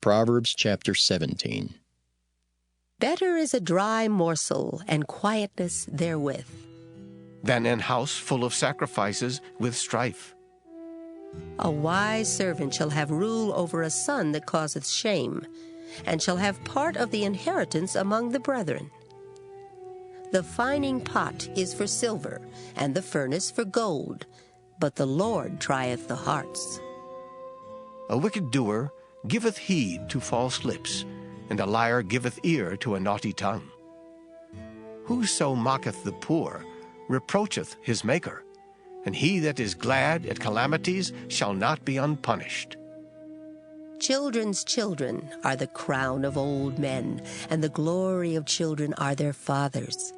Proverbs chapter 17. Better is a dry morsel and quietness therewith than an house full of sacrifices with strife. A wise servant shall have rule over a son that causeth shame, and shall have part of the inheritance among the brethren. The fining pot is for silver, and the furnace for gold, but the Lord trieth the hearts. A wicked doer giveth heed to false lips, and a liar giveth ear to a naughty tongue. Whoso mocketh the poor reproacheth his Maker, and he that is glad at calamities shall not be unpunished. Children's children are the crown of old men, and the glory of children are their fathers.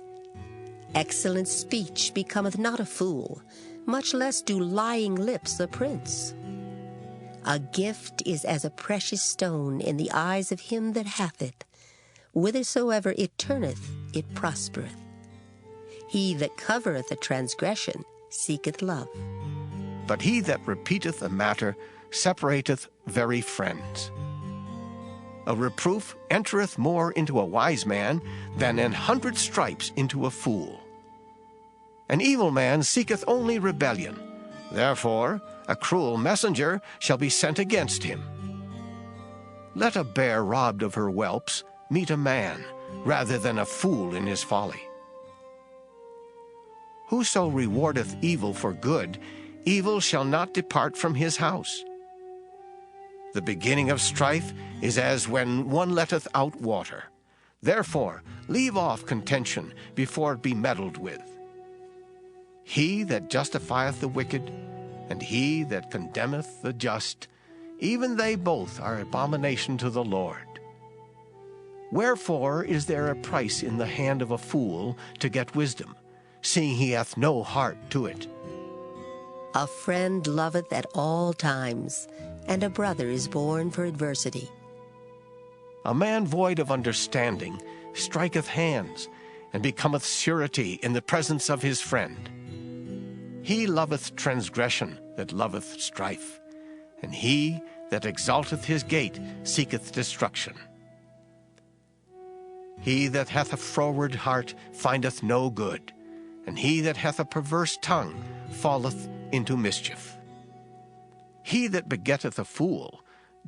Excellent speech becometh not a fool, much less do lying lips a prince. A gift is as a precious stone in the eyes of him that hath it. Whithersoever it turneth, it prospereth. He that covereth a transgression seeketh love. But he that repeateth a matter separateth very friends. A reproof entereth more into a wise man than 100 stripes into a fool. An evil man seeketh only rebellion. Therefore a cruel messenger shall be sent against him. Let a bear robbed of her whelps meet a man, rather than a fool in his folly. Whoso rewardeth evil for good, evil shall not depart from his house. The beginning of strife is as when one letteth out water. Therefore leave off contention before it be meddled with. He that justifieth the wicked, and he that condemneth the just, even they both are abomination to the Lord. Wherefore is there a price in the hand of a fool to get wisdom, seeing he hath no heart to it? A friend loveth at all times, and a brother is born for adversity. A man void of understanding striketh hands, and becometh surety in the presence of his friend. He loveth transgression that loveth strife, and he that exalteth his gate seeketh destruction. He that hath a froward heart findeth no good, and he that hath a perverse tongue falleth into mischief. He that begetteth a fool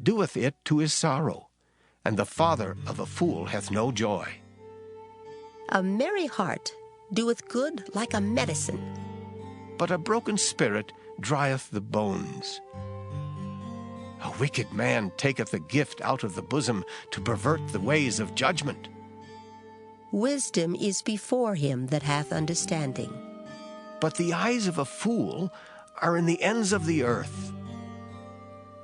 doeth it to his sorrow, and the father of a fool hath no joy. A merry heart doeth good like a medicine, but a broken spirit drieth the bones. A wicked man taketh a gift out of the bosom to pervert the ways of judgment. Wisdom is before him that hath understanding, but the eyes of a fool are in the ends of the earth.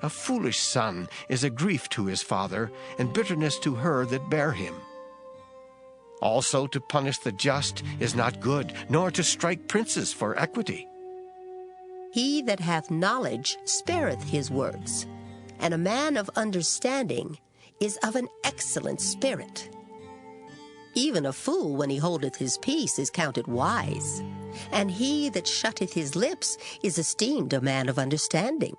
A foolish son is a grief to his father, and bitterness to her that bare him. Also to punish the just is not good, nor to strike princes for equity. He that hath knowledge spareth his words, and a man of understanding is of an excellent spirit. Even a fool, when he holdeth his peace, is counted wise, and he that shutteth his lips is esteemed a man of understanding.